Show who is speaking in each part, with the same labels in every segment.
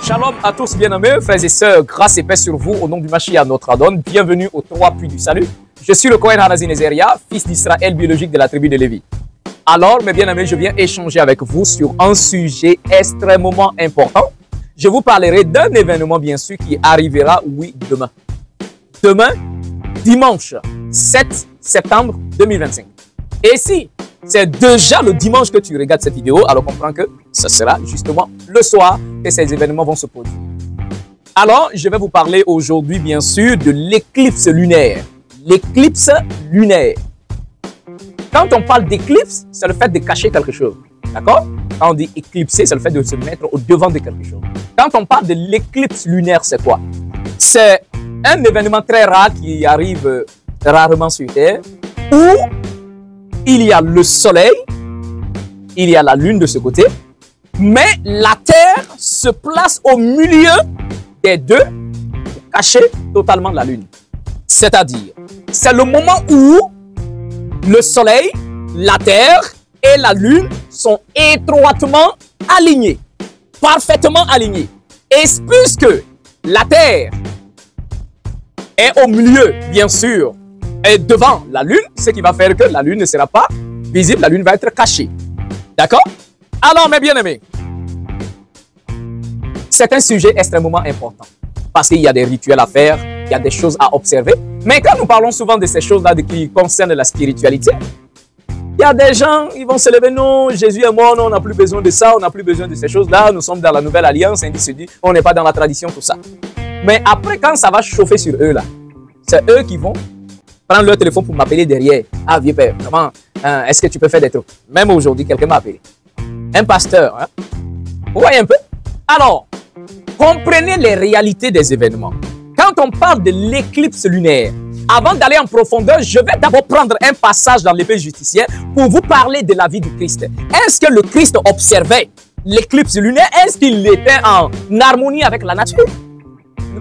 Speaker 1: Shalom à tous bien-aimés, frères et sœurs, grâce et paix sur vous au nom du Mashiach notre Adon. Bienvenue aux 3 puits du salut. Je suis le Kohen Hanazi Nezeria, fils d'Israël biologique de la tribu de Lévi. Alors, mes bien-aimés, je viens échanger avec vous sur un sujet extrêmement important. Je vous parlerai d'un événement, bien sûr, qui arrivera, oui, demain. Demain, dimanche 7 septembre 2025. Et si c'est déjà le dimanche que tu regardes cette vidéo, alors comprends que ce sera justement le soir que ces événements vont se produire. Alors, je vais vous parler aujourd'hui, bien sûr, de l'éclipse lunaire. L'éclipse lunaire. Quand on parle d'éclipse, c'est le fait de cacher quelque chose. D'accord? Quand on dit éclipser, c'est le fait de se mettre au devant de quelque chose. Quand on parle de l'éclipse lunaire, c'est quoi? C'est un événement très rare qui arrive rarement sur Terre, où il y a le soleil, il y a la lune de ce côté, mais la Terre se place au milieu des deux pour cacher totalement la lune. C'est-à-dire, c'est le moment où le soleil, la Terre et la lune sont étroitement alignés, parfaitement alignés. Et puisque la Terre est au milieu, bien sûr, et devant la lune, ce qui va faire que la lune ne sera pas visible, la lune va être cachée. D'accord? Alors, mes bien-aimés, c'est un sujet extrêmement important parce qu'il y a des rituels à faire, il y a des choses à observer. Mais quand nous parlons souvent de ces choses-là qui concernent la spiritualité, il y a des gens, ils vont se lever, non, Jésus est mort, non, on n'a plus besoin de ça, on n'a plus besoin de ces choses-là, nous sommes dans la nouvelle alliance, on n'est pas dans la tradition, tout ça. Mais après, quand ça va chauffer sur eux, là, c'est eux qui vont prendre leur téléphone pour m'appeler derrière. Ah, vieux père, comment, est-ce que tu peux faire des trucs? Même aujourd'hui, quelqu'un m'a appelé. Un pasteur, hein? Vous voyez un peu? Alors, comprenez les réalités des événements. Quand on parle de l'éclipse lunaire, avant d'aller en profondeur, je vais d'abord prendre un passage dans l'épée justicière pour vous parler de la vie du Christ. Est-ce que le Christ observait l'éclipse lunaire? Est-ce qu'il était en harmonie avec la nature?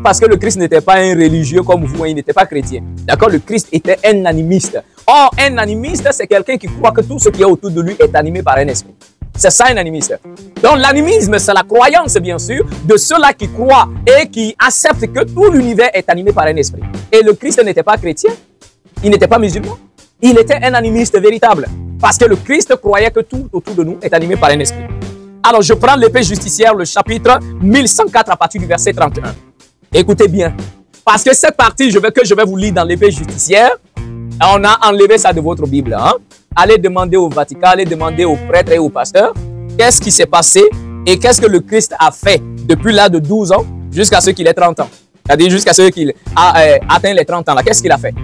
Speaker 1: Parce que le Christ n'était pas un religieux comme vous, il n'était pas chrétien. D'accord? Le Christ était un animiste. Or, un animiste, c'est quelqu'un qui croit que tout ce qui est autour de lui est animé par un esprit. C'est ça un animiste. Donc l'animisme, c'est la croyance, bien sûr, de ceux-là qui croient et qui acceptent que tout l'univers est animé par un esprit. Et le Christ n'était pas chrétien, il n'était pas musulman, il était un animiste véritable. Parce que le Christ croyait que tout autour de nous est animé par un esprit. Alors je prends l'épée justicière, le chapitre 1104 à partir du verset 31. Écoutez bien, parce que cette partie que je vais vous lire dans l'épée justicière, on a enlevé ça de votre Bible. Hein? Allez demander au Vatican, allez demander aux prêtres et aux pasteurs qu'est-ce qui s'est passé et qu'est-ce que le Christ a fait depuis l'âge de 12 ans jusqu'à ce qu'il ait 30 ans. C'est-à-dire jusqu'à ce qu'il a atteint les 30 ans. Qu'est-ce qu'il a fait?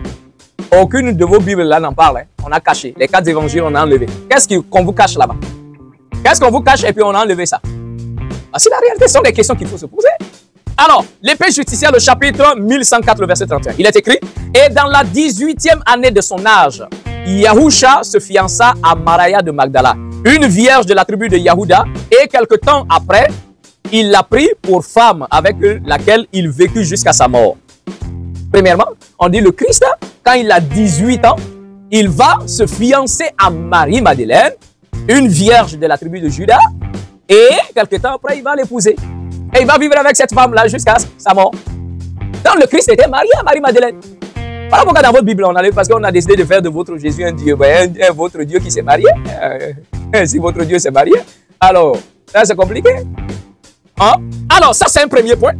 Speaker 1: Aucune de vos Bibles là n'en parle. Hein? On a caché. Les 4 évangiles, on a enlevé. Qu'est-ce qu'on vous cache là-bas? Qu'est-ce qu'on vous cache et puis on a enlevé ça? C'est la réalité, ce sont des questions qu'il faut se poser. Alors, l'épée justicière, le chapitre 1104, le verset 31. Il est écrit, « Et dans la 18e année de son âge, Yahusha se fiança à Maria de Magdala, une vierge de la tribu de Yahuda, et quelque temps après, il l'a pris pour femme avec laquelle il vécut jusqu'à sa mort. » Premièrement, on dit le Christ, quand il a 18 ans, il va se fiancer à Marie-Madeleine, une vierge de la tribu de Juda, et quelque temps après, il va l'épouser. Et il va vivre avec cette femme-là jusqu'à sa mort. Donc le Christ était marié à Marie-Madeleine. Voilà pourquoi dans votre Bible, on a parce qu'on a décidé de faire de votre Jésus un Dieu. Votre Dieu qui s'est marié. Si votre Dieu s'est marié, alors, ça c'est compliqué. Hein? Alors, ça c'est un premier point.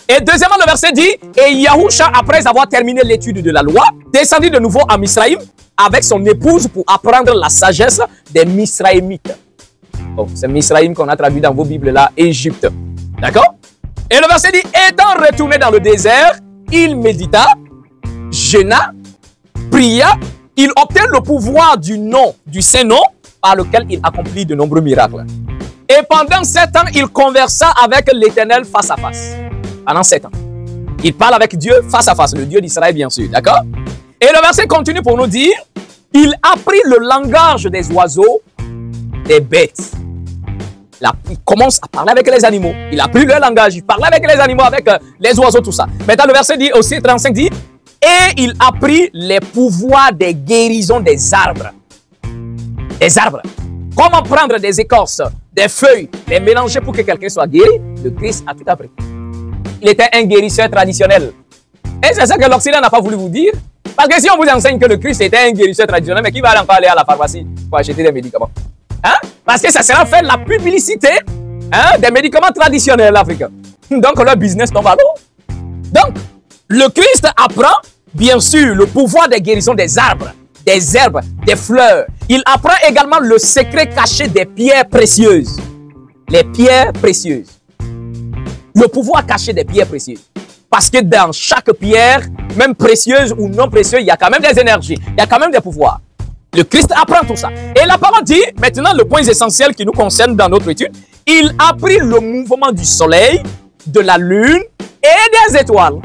Speaker 1: Et deuxièmement, le verset dit, et Yahusha, après avoir terminé l'étude de la loi, descendit de nouveau à Misraïm avec son épouse pour apprendre la sagesse des Misraïmites. Bon, c'est Misraïm qu'on a traduit dans vos Bibles là, Égypte. D'accord? Et le verset dit, étant retourné dans le désert, il médita, jeûna, pria, il obtint le pouvoir du Saint-Nom, par lequel il accomplit de nombreux miracles. Et pendant 7 ans, il conversa avec l'Éternel face à face. Pendant 7 ans. Il parle avec Dieu face à face, le Dieu d'Israël bien sûr, d'accord? Et le verset continue pour nous dire, il apprit le langage des oiseaux, des bêtes. Là, il commence à parler avec les animaux. Il a pris leur langage, il parlait avec les animaux, avec les oiseaux, tout ça. Maintenant, le verset dit aussi, 35 dit, et il apprit les pouvoirs des guérisons des arbres. Des arbres. Comment prendre des écorces, des feuilles, les mélanger pour que quelqu'un soit guéri? Le Christ a tout appris. Il était un guérisseur traditionnel. Et c'est ça que l'Occident n'a pas voulu vous dire. Parce que si on vous enseigne que le Christ était un guérisseur traditionnel, mais qui va encore aller à la pharmacie pour acheter des médicaments? Hein? Parce que ça sera faire la publicité, hein, des médicaments traditionnels africains. Donc leur business tombe à l'eau. Donc, le Christ apprend, bien sûr, le pouvoir de guérison des arbres, des herbes, des fleurs. Il apprend également le secret caché des pierres précieuses. Les pierres précieuses. Le pouvoir caché des pierres précieuses. Parce que dans chaque pierre, même précieuse ou non précieuse, il y a quand même des énergies, il y a quand même des pouvoirs. Le Christ apprend tout ça. Et la parole dit, maintenant le point essentiel qui nous concerne dans notre étude, il a pris le mouvement du soleil, de la lune et des étoiles.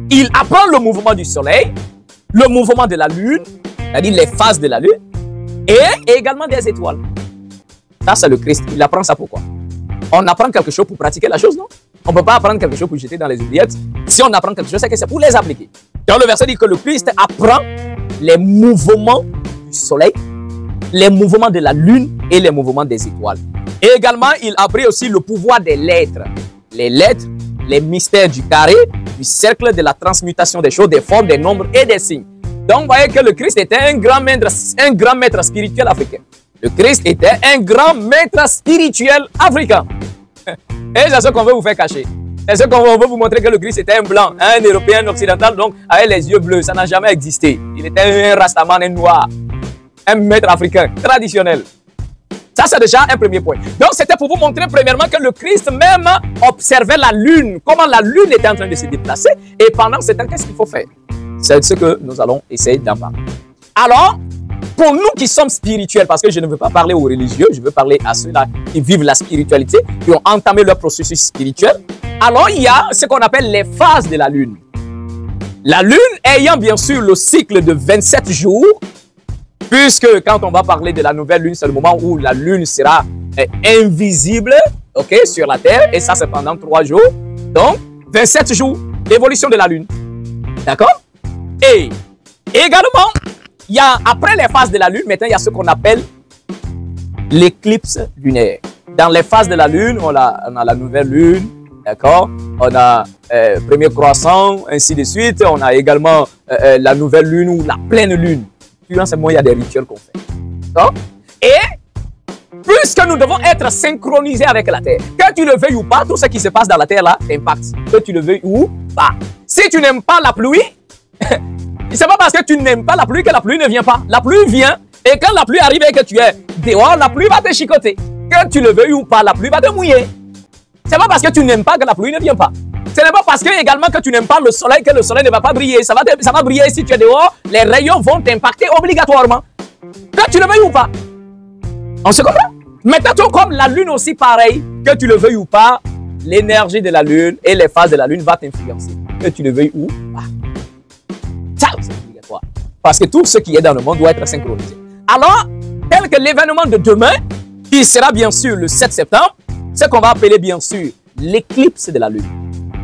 Speaker 1: Il apprend le mouvement du soleil, le mouvement de la lune, c'est-à-dire les phases de la lune, et également des étoiles. Ça, c'est le Christ. Il apprend ça pourquoi? On apprend quelque chose pour pratiquer la chose, non? On ne peut pas apprendre quelque chose pour jeter dans les oubliettes. Si on apprend quelque chose, c'est que c'est pour les appliquer. Dans le verset dit que le Christ apprend les mouvements du soleil, les mouvements de la lune et les mouvements des étoiles. Et également, il apprit aussi le pouvoir des lettres. Les lettres, les mystères du carré, du cercle, de la transmutation des choses, des formes, des nombres et des signes. Donc, vous voyez que le Christ était un grand maître spirituel africain. Le Christ était un grand maître spirituel africain. Et c'est ce qu'on veut vous faire cacher. C'est ce qu'on veut vous montrer que le Christ était un blanc, un européen occidental, donc avec les yeux bleus. Ça n'a jamais existé. Il était un rastaman, un noir, un maître africain traditionnel. Ça, c'est déjà un premier point. Donc, c'était pour vous montrer premièrement que le Christ même observait la lune, comment la lune était en train de se déplacer. Et pendant ce temps, qu'est-ce qu'il faut faire? C'est ce que nous allons essayer d'en parler. Alors, pour nous qui sommes spirituels, parce que je ne veux pas parler aux religieux, je veux parler à ceux-là qui vivent la spiritualité, qui ont entamé leur processus spirituel. Alors, il y a ce qu'on appelle les phases de la lune. La lune ayant bien sûr le cycle de 27 jours, puisque quand on va parler de la nouvelle lune, c'est le moment où la lune sera invisible, ok, sur la terre, et ça c'est pendant 3 jours. Donc, 27 jours d'évolution de la lune. D'accord? Et également, il y a, après les phases de la lune, maintenant il y a ce qu'on appelle l'éclipse lunaire. Dans les phases de la lune, on a la nouvelle lune, d'accord? On a premier croissant, ainsi de suite. On a également la nouvelle lune ou la pleine lune. Durant ce moment, il y a des rituels qu'on fait. D'accord? Et puisque nous devons être synchronisés avec la Terre, que tu le veuilles ou pas, tout ce qui se passe dans la Terre là t'impacte. Que tu le veuilles ou pas. Si tu n'aimes pas la pluie, c'est pas parce que tu n'aimes pas la pluie que la pluie ne vient pas. La pluie vient et quand la pluie arrive et que tu es dehors, la pluie va te chicoter. Que tu le veuilles ou pas, la pluie va te mouiller. C'est pas parce que tu n'aimes pas que la pluie ne vient pas. Ce n'est pas parce que également que tu n'aimes pas le soleil que le soleil ne va pas briller. Ça va briller si tu es dehors. Les rayons vont t'impacter obligatoirement. Que tu le veuilles ou pas. On se comprend? Maintenant, tout comme la lune aussi pareil, que tu le veuilles ou pas, l'énergie de la lune et les phases de la lune vont t'influencer. Que tu le veuilles ou pas. Ça, c'est obligatoire. Parce que tout ce qui est dans le monde doit être synchronisé. Alors, tel que l'événement de demain, qui sera bien sûr le 7 septembre, ce qu'on va appeler bien sûr l'éclipse de la lune.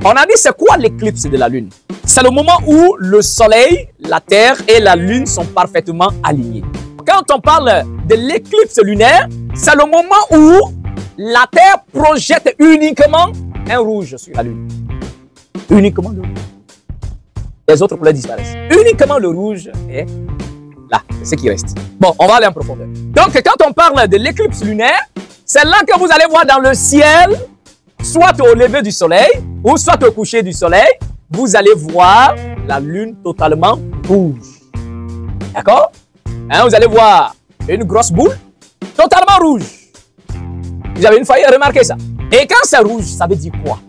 Speaker 1: On a dit c'est quoi l'éclipse de la lune? C'est le moment où le soleil, la terre et la lune sont parfaitement alignés. Quand on parle de l'éclipse lunaire, c'est le moment où la terre projette uniquement un rouge sur la lune. Uniquement le rouge. Les autres couleurs disparaissent. Uniquement le rouge est là, c'est ce qui reste. Bon, on va aller en profondeur. Donc, quand on parle de l'éclipse lunaire, c'est là que vous allez voir dans le ciel, soit au lever du soleil, ou soit au coucher du soleil, vous allez voir la lune totalement rouge. D'accord? Hein, vous allez voir une grosse boule totalement rouge. Vous avez une fois remarqué ça? Et quand c'est rouge, ça veut dire quoi?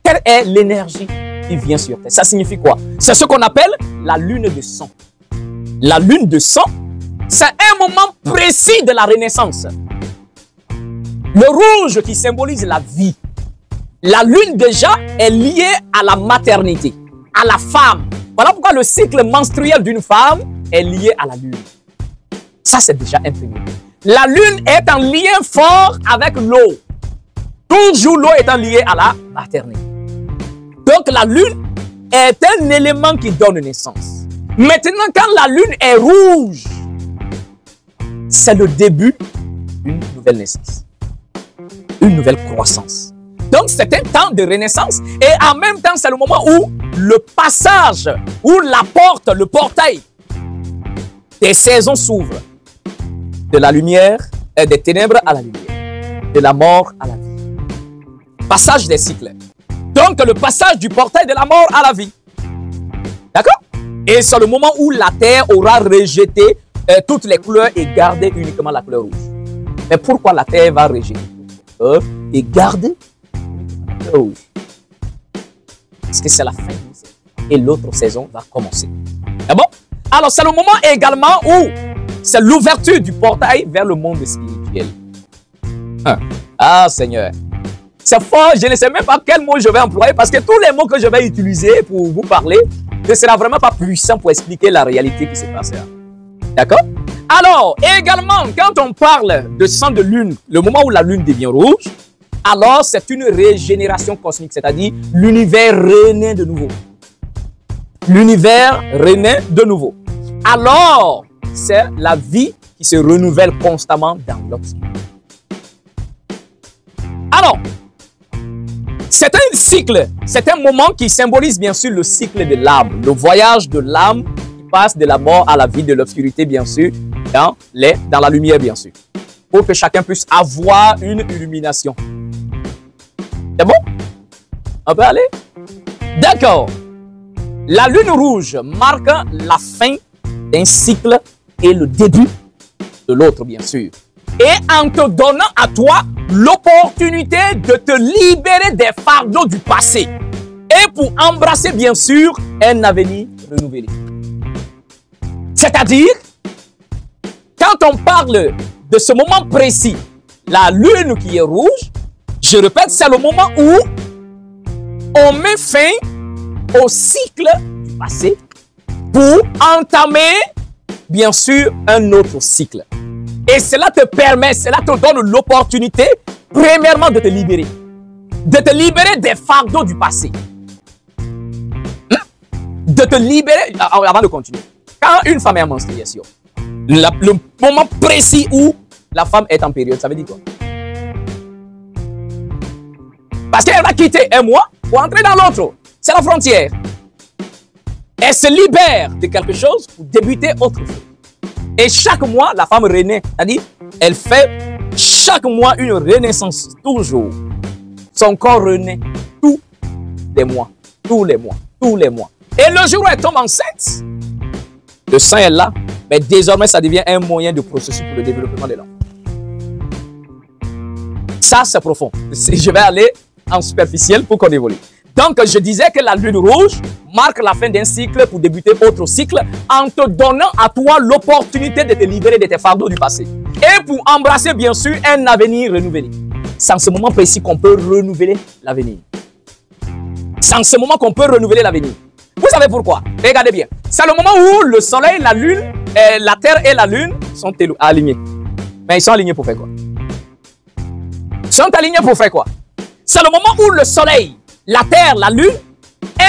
Speaker 1: Quelle est l'énergie qui vient sur Terre? Ça signifie quoi? C'est ce qu'on appelle la lune de sang. La lune de sang, c'est un moment précis de la Renaissance. Le rouge qui symbolise la vie. La lune déjà est liée à la maternité, à la femme. Voilà pourquoi le cycle menstruel d'une femme est lié à la lune. Ça, c'est déjà un premier. La lune est en lien fort avec l'eau. Toujours l'eau étant liée à la maternité. Donc la lune est un élément qui donne naissance. Maintenant, quand la lune est rouge, c'est le début d'une nouvelle naissance, une nouvelle croissance. Donc, c'est un temps de renaissance et en même temps, c'est le moment où le passage, où la porte, le portail des saisons s'ouvre. De la lumière, des ténèbres à la lumière, de la mort à la vie. Passage des cycles. Donc, le passage du portail de la mort à la vie. D'accord? Et c'est le moment où la terre aura rejeté toutes les couleurs et gardé uniquement la couleur rouge. Mais pourquoi la terre va rejeter et garder la couleur rouge? Parce que c'est la fin d'une saison et l'autre saison va commencer. Ah bon? Alors, c'est le moment également où c'est l'ouverture du portail vers le monde spirituel. Ah, Seigneur. C'est fort, je ne sais même pas quel mot je vais employer parce que tous les mots que je vais utiliser pour vous parler ne sera vraiment pas puissant pour expliquer la réalité qui se passe là. D'accord? Alors, également, quand on parle de sang de lune, le moment où la lune devient rouge, alors c'est une régénération cosmique, c'est-à-dire l'univers renaît de nouveau. L'univers renaît de nouveau. Alors, c'est la vie qui se renouvelle constamment dans l'obscurité. Alors, c'est un cycle, c'est un moment qui symbolise bien sûr le cycle de l'âme, le voyage de l'âme qui passe de la mort à la vie, de l'obscurité bien sûr, dans la lumière bien sûr, pour que chacun puisse avoir une illumination. C'est bon? On peut aller? D'accord. La lune rouge marque la fin d'un cycle et le début de l'autre bien sûr. Et en te donnant à toi l'opportunité de te libérer des fardeaux du passé et pour embrasser bien sûr un avenir renouvelé. C'est-à-dire, quand on parle de ce moment précis, la lune qui est rouge, je répète, c'est le moment où on met fin au cycle du passé pour entamer bien sûr un autre cycle. Et cela te permet, cela te donne l'opportunité, premièrement, de te libérer. De te libérer des fardeaux du passé. De te libérer, avant de continuer. Quand une femme est en menstruation, le moment précis où la femme est en période, ça veut dire quoi? Parce qu'elle va quitter un mois pour entrer dans l'autre. C'est la frontière. Elle se libère de quelque chose pour débuter autre chose. Et chaque mois, la femme renaît. C'est-à-dire, elle fait chaque mois une renaissance, toujours. Son corps renaît tous les mois, tous les mois, tous les mois. Et le jour où elle tombe enceinte, le sang est là, mais désormais, ça devient un moyen de processus pour le développement de l'enfant. Ça, c'est profond. Je vais aller en superficiel pour qu'on évolue. Donc, je disais que la lune rouge marque la fin d'un cycle pour débuter autre cycle en te donnant à toi l'opportunité de te libérer de tes fardeaux du passé et pour embrasser bien sûr un avenir renouvelé. C'est en ce moment précis qu'on peut renouveler l'avenir. C'est en ce moment qu'on peut renouveler l'avenir. Vous savez pourquoi? Regardez bien. C'est le moment où le soleil, la lune, la terre et la lune sont alignés. Mais ils sont alignés pour faire quoi? Ils sont alignés pour faire quoi? C'est le moment où le soleil, la terre, la lune,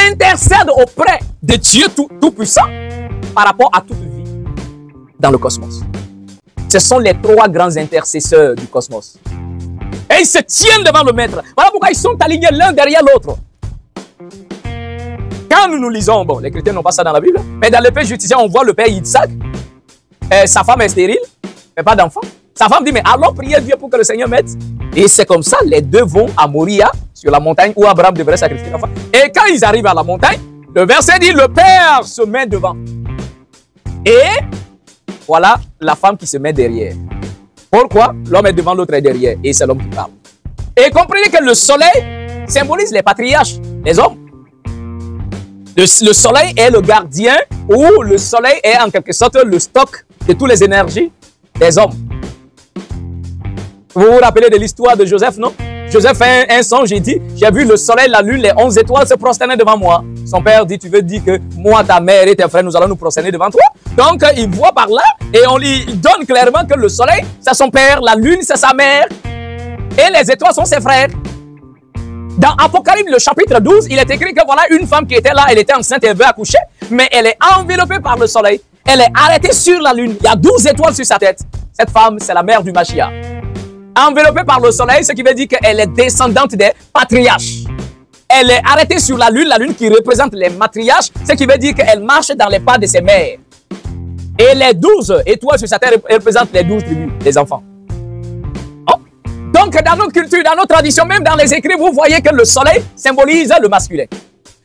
Speaker 1: intercèdent auprès de Dieu Tout-Puissant par rapport à toute vie dans le cosmos. Ce sont les trois grands intercesseurs du cosmos. Et ils se tiennent devant le Maître. Voilà pourquoi ils sont alignés l'un derrière l'autre. Quand nous lisons, bon, les chrétiens n'ont pas ça dans la Bible, mais dans le Père justifié, on voit le Père Yitzhak, sa femme est stérile, mais pas d'enfant. Sa femme dit, mais allons prier Dieu pour que le Seigneur mette. Et c'est comme ça, les deux vont à Moria, sur la montagne où Abraham devrait sacrifier l'enfant. Et quand ils arrivent à la montagne, le verset dit, le Père se met devant. Et voilà la femme qui se met derrière. Pourquoi? L'homme est devant, l'autre est derrière. Et c'est l'homme qui parle. Et comprenez que le soleil symbolise les patriarches, les hommes. Le soleil est le gardien, ou le soleil est en quelque sorte le stock de toutes les énergies des hommes. Vous vous rappelez de l'histoire de Joseph, non? Joseph fait un songe, il dit, j'ai vu le soleil, la lune, les 11 étoiles se prosterner devant moi. Son père dit, tu veux dire que moi, ta mère et tes frères, nous allons nous prosterner devant toi? Donc, il voit par là et on lui donne clairement que le soleil, c'est son père, la lune, c'est sa mère et les étoiles sont ses frères. Dans Apocalypse, le chapitre 12, il est écrit que voilà une femme qui était là, elle était enceinte, elle veut accoucher, mais elle est enveloppée par le soleil. Elle est arrêtée sur la lune. Il y a 12 étoiles sur sa tête. Cette femme, c'est la mère du Mashiach. Enveloppée par le soleil, ce qui veut dire qu'elle est descendante des patriarches. Elle est arrêtée sur la lune qui représente les matriarches, ce qui veut dire qu'elle marche dans les pas de ses mères. Et les 12 étoiles sur sa terre représentent les 12 tribus, les enfants. Oh. Donc, dans notre culture, dans nos traditions, même dans les écrits, vous voyez que le soleil symbolise le masculin,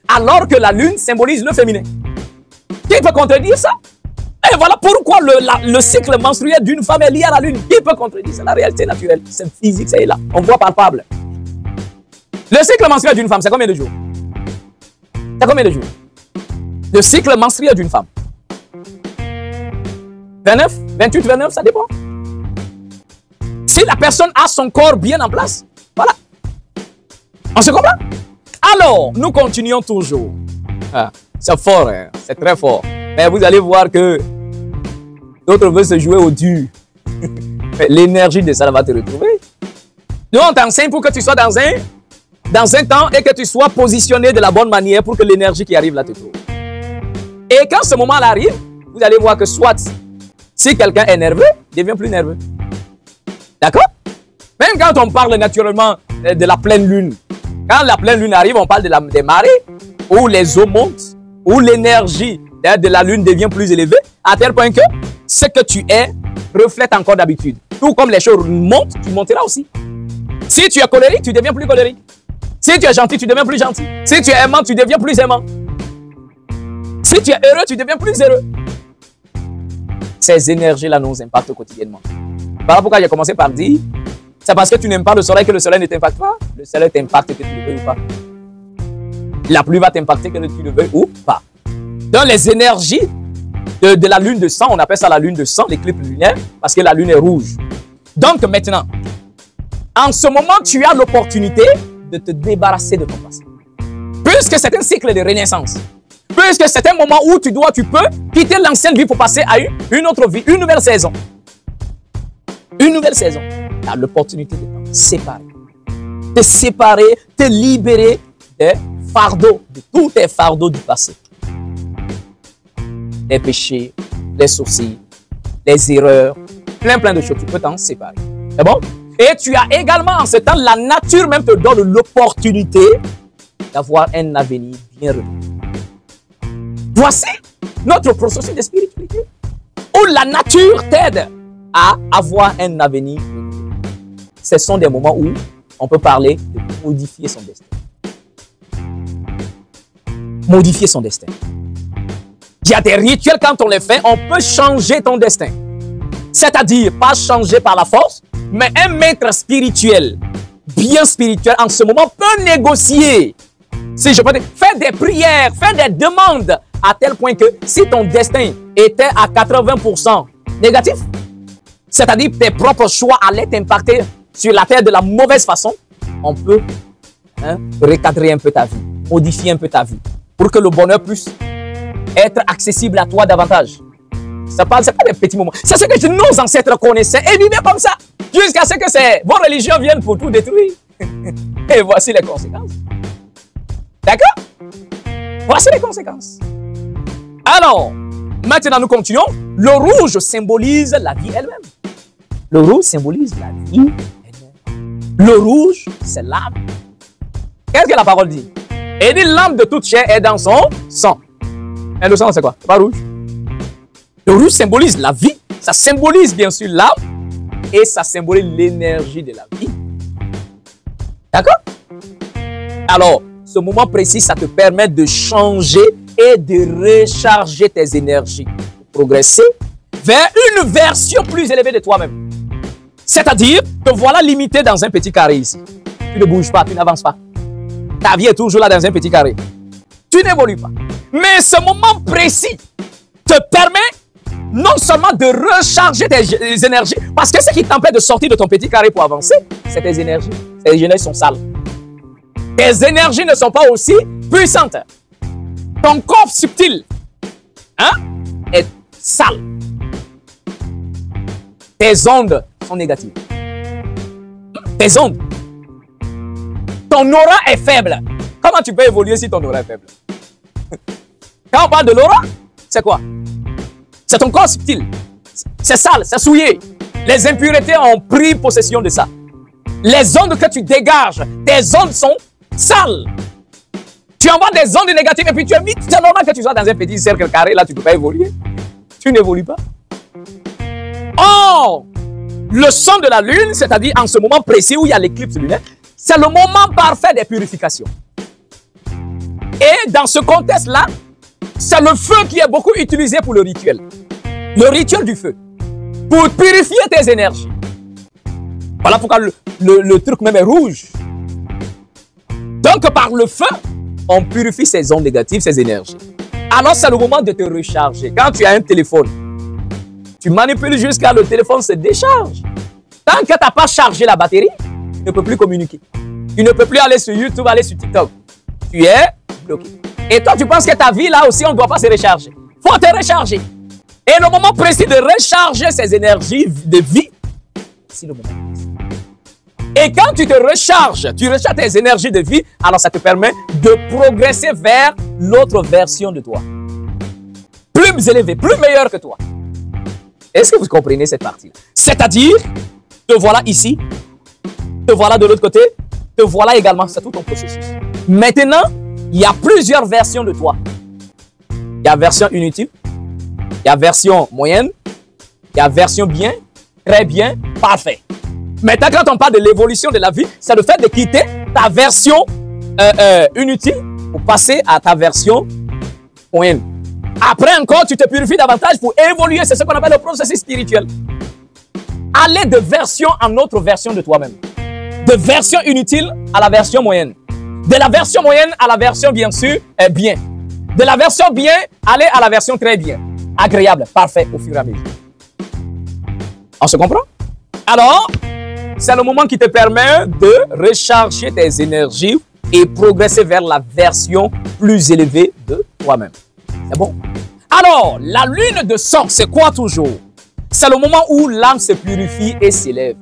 Speaker 1: alors que la lune symbolise le féminin. Qui peut contredire ça? Et voilà pourquoi le cycle menstruel d'une femme est lié à la lune. Qui peut contredire? C'est la réalité naturelle, c'est physique, c'est là. On voit palpable. Le cycle menstruel d'une femme, c'est combien de jours? C'est combien de jours? Le cycle menstruel d'une femme. 29, 28, 29, ça dépend. Si la personne a son corps bien en place, voilà. On se comprend? Alors, nous continuons toujours. Ah, c'est fort, hein? C'est très fort. Mais vous allez voir que d'autres veulent se jouer au dur. L'énergie de ça va te retrouver. Nous, on t'enseigne pour que tu sois dans un temps et que tu sois positionné de la bonne manière pour que l'énergie qui arrive là te trouve. Et quand ce moment-là arrive, vous allez voir que soit, si quelqu'un est nerveux, il devient plus nerveux. D'accord? Même quand on parle naturellement de la pleine lune, quand la pleine lune arrive, on parle des marées, où les eaux montent, où l'énergie de la lune devient plus élevée, à tel point que ce que tu es reflète encore d'habitude. Tout comme les choses montent, tu monteras aussi. Si tu es colérique, tu deviens plus colérique. Si tu es gentil, tu deviens plus gentil. Si tu es aimant, tu deviens plus aimant. Si tu es heureux, tu deviens plus heureux. Ces énergies-là nous impactent quotidiennement. Voilà pourquoi j'ai commencé par dire, c'est parce que tu n'aimes pas le soleil que le soleil ne t'impacte pas. Le soleil t'impacte que tu le veuilles ou pas. La pluie va t'impacter que tu le veuilles ou pas. Dans les énergies de la lune de sang, on appelle ça la lune de sang, l'éclipse lunaire, parce que la lune est rouge. Donc maintenant, en ce moment, tu as l'opportunité de te débarrasser de ton passé. Puisque c'est un cycle de renaissance. Puisque c'est un moment où tu peux quitter l'ancienne vie pour passer à une autre vie, une nouvelle saison. Une nouvelle saison. Tu as l'opportunité de te séparer. Te séparer, te libérer des fardeaux, de tous tes fardeaux du passé. Les péchés, les soucis, les erreurs, plein de choses. Tu peux t'en séparer. C'est bon? Et tu as également en ce temps, la nature même te donne l'opportunité d'avoir un avenir bien relevé. Voici notre processus de spiritualité où la nature t'aide à avoir un avenir. Ce sont des moments où on peut parler de modifier son destin. Modifier son destin. Il y a des rituels, quand on les fait, on peut changer ton destin. C'est-à-dire, pas changer par la force, mais un maître spirituel, bien spirituel, en ce moment, peut négocier. Si je peux dire, faire des prières, faire des demandes, à tel point que si ton destin était à 80% négatif, c'est-à-dire tes propres choix allaient t'impacter sur la terre de la mauvaise façon, on peut recadrer un peu ta vie, modifier un peu ta vie, pour que le bonheur puisse être accessible à toi davantage. Ce n'est pas des petits moments. C'est ce que nos ancêtres connaissaient et vivaient comme ça, jusqu'à ce que vos religions viennent pour tout détruire. Et voici les conséquences. D'accord? Voici les conséquences. Alors, maintenant nous continuons. Le rouge symbolise la vie elle-même. Le rouge symbolise la vie elle-même. Le rouge, c'est l'âme. Qu'est-ce que la parole dit? Elle dit l'âme de toute chair est dans son sang. Et le sang, c'est quoi? C'est pas rouge. Le rouge symbolise la vie. Ça symbolise bien sûr l'âme. Et ça symbolise l'énergie de la vie. D'accord? Alors, ce moment précis, ça te permet de changer et de recharger tes énergies. Pour progresser vers une version plus élevée de toi-même. C'est-à-dire, te voilà limité dans un petit carré ici. Tu ne bouges pas, tu n'avances pas. Ta vie est toujours là dans un petit carré. Tu n'évolues pas. Mais ce moment précis te permet non seulement de recharger tes énergies, parce que ce qui t'empêche de sortir de ton petit carré pour avancer, c'est tes énergies. Tes énergies sont sales. Tes énergies ne sont pas aussi puissantes. Ton corps subtil est sale. Tes ondes sont négatives. Tes ondes. Ton aura est faible. Comment tu peux évoluer si ton aura est faible? Quand on parle de l'aura, c'est quoi? C'est ton corps subtil. C'est sale, c'est souillé. Les impuretés ont pris possession de ça. Les ondes que tu dégages, tes ondes sont sales. Tu envoies des ondes négatives et puis tu es vite. C'est normal que tu sois dans un petit cercle carré, là tu ne peux pas évoluer. Tu n'évolues pas. Or, le son de la lune, c'est-à-dire en ce moment précis où il y a l'éclipse lunaire, c'est le moment parfait des purifications. Et dans ce contexte-là, c'est le feu qui est beaucoup utilisé pour le rituel. Le rituel du feu. Pour purifier tes énergies. Voilà pourquoi le truc même est rouge. Donc par le feu, on purifie ces ondes négatives, ces énergies. Alors c'est le moment de te recharger. Quand tu as un téléphone, tu manipules jusqu'à le téléphone se décharge. Tant que tu n'as pas chargé la batterie, tu ne peux plus communiquer. Tu ne peux plus aller sur YouTube, aller sur TikTok. Tu es bloqué. Et toi, tu penses que ta vie, là aussi, on ne doit pas se recharger. Il faut te recharger. Et le moment précis de recharger ces énergies de vie, c'est le moment précis. Et quand tu te recharges, tu recharges tes énergies de vie, alors ça te permet de progresser vers l'autre version de toi. Plus élevée, plus meilleure que toi. Est-ce que vous comprenez cette partie-là? C'est-à-dire, te voilà ici, te voilà de l'autre côté, te voilà également, c'est tout ton processus. Maintenant, il y a plusieurs versions de toi. Il y a version inutile, il y a version moyenne, il y a version bien, très bien, parfait. Maintenant, quand on parle de l'évolution de la vie, c'est le fait de quitter ta version inutile pour passer à ta version moyenne. Après encore, tu te purifies davantage pour évoluer. C'est ce qu'on appelle le processus spirituel. Aller de version en autre version de toi-même. De version inutile à la version moyenne. De la version moyenne à la version, bien sûr, bien. De la version bien, aller à la version très bien. Agréable, parfait, au fur et à mesure. On se comprend? Alors, c'est le moment qui te permet de recharger tes énergies et progresser vers la version plus élevée de toi-même. C'est bon? Alors, la lune de sang, c'est quoi toujours? C'est le moment où l'âme se purifie et s'élève.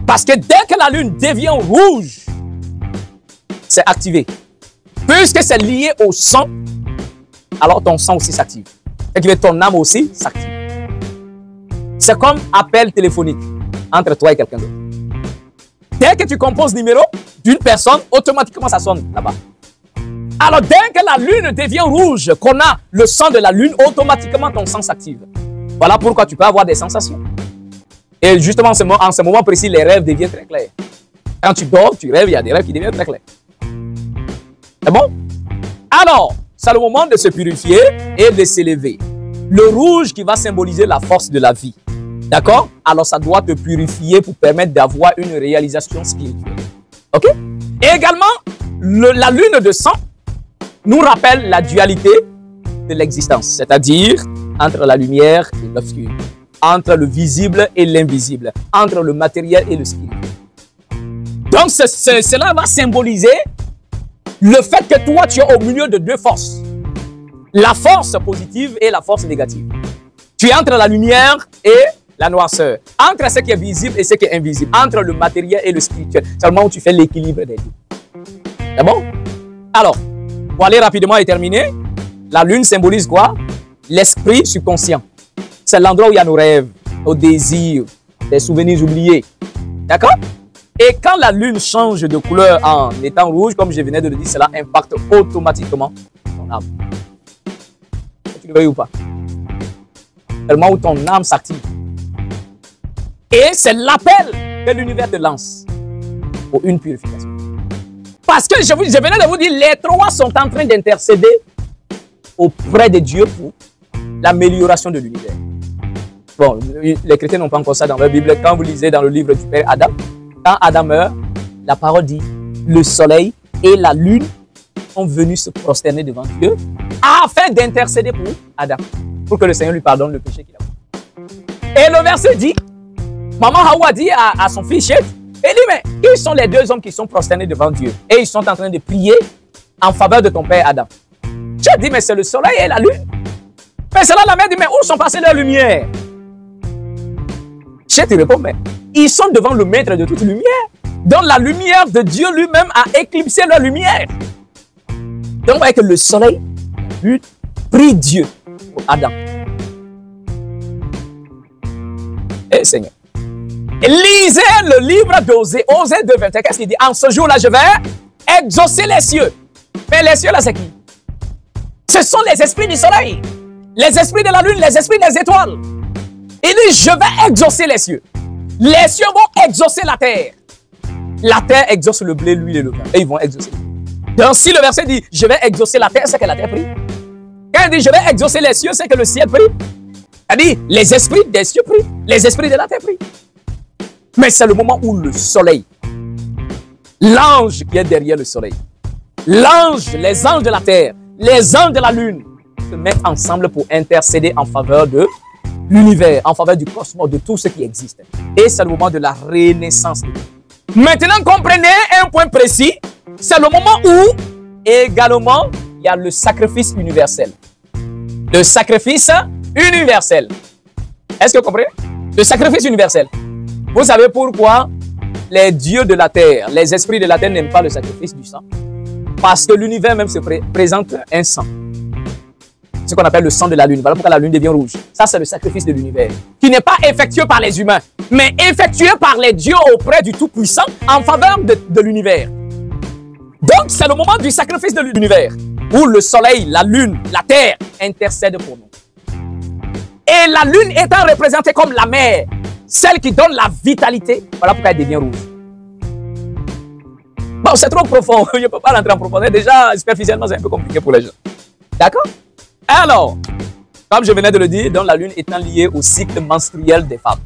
Speaker 1: Parce que dès que la lune devient rouge, c'est activé. Puisque c'est lié au sang, alors ton sang aussi s'active. Et ton âme aussi s'active. C'est comme appel téléphonique entre toi et quelqu'un d'autre. Dès que tu composes le numéro d'une personne, automatiquement ça sonne là-bas. Alors dès que la lune devient rouge, qu'on a le sang de la lune, automatiquement ton sang s'active. Voilà pourquoi tu peux avoir des sensations. Et justement en ce moment précis, les rêves deviennent très clairs. Quand tu dors, tu rêves, il y a des rêves qui deviennent très clairs. C'est bon? Alors, c'est le moment de se purifier et de s'élever. Le rouge qui va symboliser la force de la vie. D'accord? Alors, ça doit te purifier pour permettre d'avoir une réalisation spirituelle. OK? Et également, la lune de sang nous rappelle la dualité de l'existence. C'est-à-dire entre la lumière et l'obscur. Entre le visible et l'invisible. Entre le matériel et le spirituel. Donc, cela va symboliser le fait que toi, tu es au milieu de deux forces. La force positive et la force négative. Tu es entre la lumière et la noirceur. Entre ce qui est visible et ce qui est invisible. Entre le matériel et le spirituel. C'est le moment où tu fais l'équilibre des deux. C'est bon? Alors, pour aller rapidement et terminer, la lune symbolise quoi? L'esprit subconscient. C'est l'endroit où il y a nos rêves, nos désirs, des souvenirs oubliés. D'accord? Et quand la lune change de couleur en étant rouge, comme je venais de le dire, cela impacte automatiquement ton âme. Tu le veux ou pas? Tellement où ton âme s'active. Et c'est l'appel que l'univers te lance pour une purification. Parce que je venais de vous dire, les trois sont en train d'intercéder auprès de Dieu pour l'amélioration de l'univers. Bon, les chrétiens n'ont pas encore ça dans leur Bible. Quand vous lisez dans le livre du Père Adam, quand Adam meurt, la parole dit, le soleil et la lune sont venus se prosterner devant Dieu afin d'intercéder pour Adam, pour que le Seigneur lui pardonne le péché qu'il a fait. Et le verset dit, maman Hawa dit à son fils Chet, il dit, mais qui sont les deux hommes qui sont prosternés devant Dieu? Et ils sont en train de prier en faveur de ton père Adam. Chet dit, mais c'est le soleil et la lune. Mais c'est là la mère dit, mais où sont passées leurs lumières? Chet répond, mais ils sont devant le maître de toute lumière. Donc la lumière de Dieu lui-même a éclipsé leur lumière. Donc vous voyez que le soleil, la lune, prie Dieu pour Adam. Eh Seigneur. Lisez le livre d'Osée, Osée 2:21. Qu'est-ce qu'il dit? En ce jour-là, je vais exaucer les cieux. Mais les cieux, là, c'est qui? Ce sont les esprits du soleil, les esprits de la lune, les esprits des étoiles. Il dit, je vais exaucer les cieux. Les cieux vont exaucer la terre. La terre exauce le blé, l'huile et le vin. Et ils vont exaucer. Donc, si le verset dit, je vais exaucer la terre, c'est que la terre prie. Quand il dit, je vais exaucer les cieux, c'est que le ciel prie. Il dit, les esprits des cieux prient, les esprits de la terre prient. Mais c'est le moment où le soleil, l'ange qui est derrière le soleil, l'ange, les anges de la terre, les anges de la lune se mettent ensemble pour intercéder en faveur de l'univers, en faveur du cosmos, de tout ce qui existe. Et c'est le moment de la renaissance de Dieu. Maintenant, comprenez un point précis. C'est le moment où, également, il y a le sacrifice universel. Le sacrifice universel. Est-ce que vous comprenez? Le sacrifice universel. Vous savez pourquoi les dieux de la terre, les esprits de la terre n'aiment pas le sacrifice du sang? Parce que l'univers même se présente un sang. Ce qu'on appelle le sang de la lune. Voilà pourquoi la lune devient rouge. Ça, c'est le sacrifice de l'univers. Qui n'est pas effectué par les humains, mais effectué par les dieux auprès du Tout-Puissant en faveur de l'univers. Donc, c'est le moment du sacrifice de l'univers, où le soleil, la lune, la terre intercèdent pour nous. Et la lune étant représentée comme la mère, celle qui donne la vitalité, voilà pourquoi elle devient rouge. Bon, c'est trop profond, je ne peux pas rentrer en profondeur. Déjà, superficiellement, c'est un peu compliqué pour les gens. D'accord? Alors, comme je venais de le dire, donc la lune étant liée au cycle menstruel des femmes.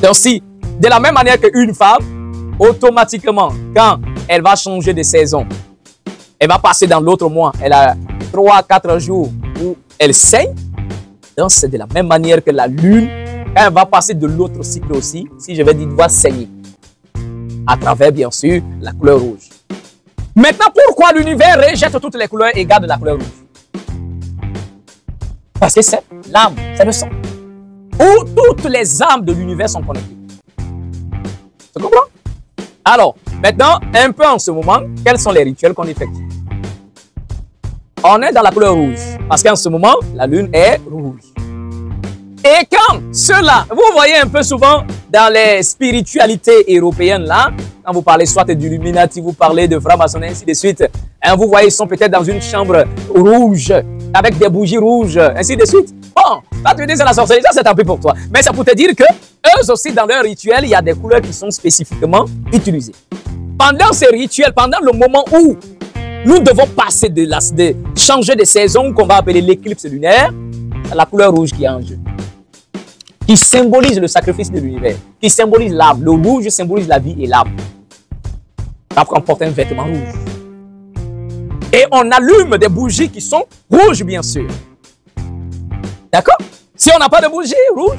Speaker 1: Donc si, de la même manière qu'une femme, automatiquement, quand elle va changer de saison, elle va passer dans l'autre mois, elle a 3-4 jours où elle saigne. Donc c'est de la même manière que la lune, quand elle va passer de l'autre cycle aussi, si je vais dire, doit saigner. À travers, bien sûr, la couleur rouge. Maintenant, pourquoi l'univers rejette toutes les couleurs et garde la couleur rouge? Parce que c'est l'âme, c'est le sang. Où toutes les âmes de l'univers sont connectées. Tu comprends? Alors, maintenant, un peu en ce moment, quels sont les rituels qu'on effectue? On est dans la couleur rouge. Parce qu'en ce moment, la lune est rouge. Et quand cela, vous voyez un peu souvent dans les spiritualités européennes là, quand vous parlez soit d'Illuminati, vous parlez de franc-maçonnerie, ainsi de suite, hein, vous voyez, ils sont peut-être dans une chambre rouge, avec des bougies rouges, ainsi de suite. Bon, quand tu dis c'est la sorcellerie, ça c'est un peu pour toi. Mais ça pour te dire que eux aussi, dans leur rituel, il y a des couleurs qui sont spécifiquement utilisées. Pendant ces rituels, pendant le moment où nous devons passer de changer de saison, qu'on va appeler l'éclipse lunaire, c'est la couleur rouge qui est en jeu. Qui symbolise le sacrifice de l'univers, qui symbolise l'âme. Le rouge symbolise la vie et l'âme. Après, on porte un vêtement rouge. Et on allume des bougies qui sont rouges, bien sûr. D'accord? Si on n'a pas de bougie rouge,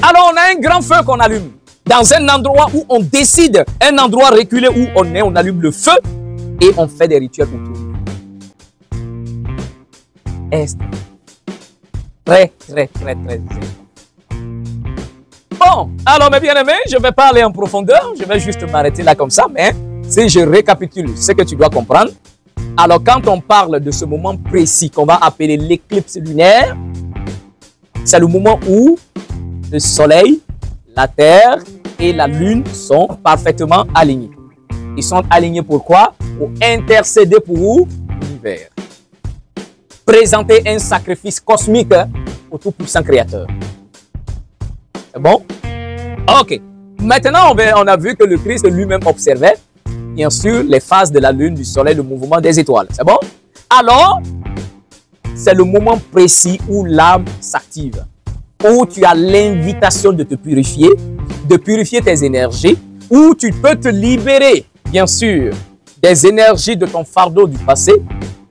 Speaker 1: alors on a un grand feu qu'on allume. Dans un endroit où on décide, un endroit reculé où on est, on allume le feu et on fait des rituels autour. Est très, très, très, très important. Bon, alors mes bien-aimés, je ne vais pas aller en profondeur, je vais juste m'arrêter là comme ça, mais si je récapitule ce que tu dois comprendre, alors quand on parle de ce moment précis qu'on va appeler l'éclipse lunaire, c'est le moment où le soleil, la terre et la lune sont parfaitement alignés. Ils sont alignés pourquoi? Pour intercéder pour l'univers. Présenter un sacrifice cosmique au tout-puissant créateur. C'est bon? Ok. Maintenant, on a vu que le Christ lui-même observait, bien sûr, les phases de la lune, du soleil, le mouvement des étoiles. C'est bon? Alors, c'est le moment précis où l'âme s'active, où tu as l'invitation de te purifier, de purifier tes énergies, où tu peux te libérer, bien sûr, des énergies de ton fardeau du passé,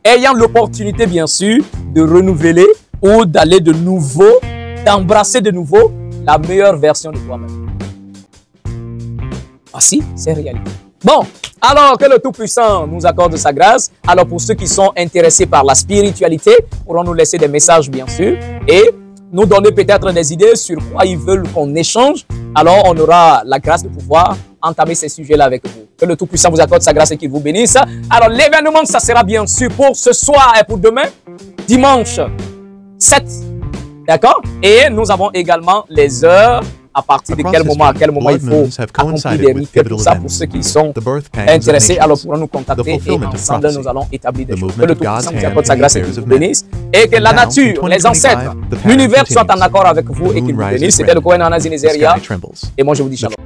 Speaker 1: ayant l'opportunité, bien sûr, de renouveler ou d'aller de nouveau, d'embrasser de nouveau la meilleure version de toi-même. Voici, c'est réalité. Bon, alors que le Tout-Puissant nous accorde sa grâce, alors pour ceux qui sont intéressés par la spiritualité, pourront nous laisser des messages, bien sûr, et nous donner peut-être des idées sur quoi ils veulent qu'on échange. Alors, on aura la grâce de pouvoir entamer ces sujets-là avec vous. Que le Tout-Puissant vous accorde sa grâce et qu'il vous bénisse. Alors, l'événement, ça sera bien sûr pour ce soir et pour demain, dimanche 7 D'accord? Et nous avons également les heures, à partir de quel moment à quel moment il faut accomplir des rituels, tout ça pour ceux qui sont intéressés. Alors pour nous contacter et ensemble nous allons établir des choses. Que le Tout-Puissant vous accorde sa grâce et qu'il vous bénisse. Et que la nature, les ancêtres, l'univers soient en accord avec vous et qu'il vous bénisse. C'était le Kohen Anazi Nezeria. Et moi je vous dis shalom.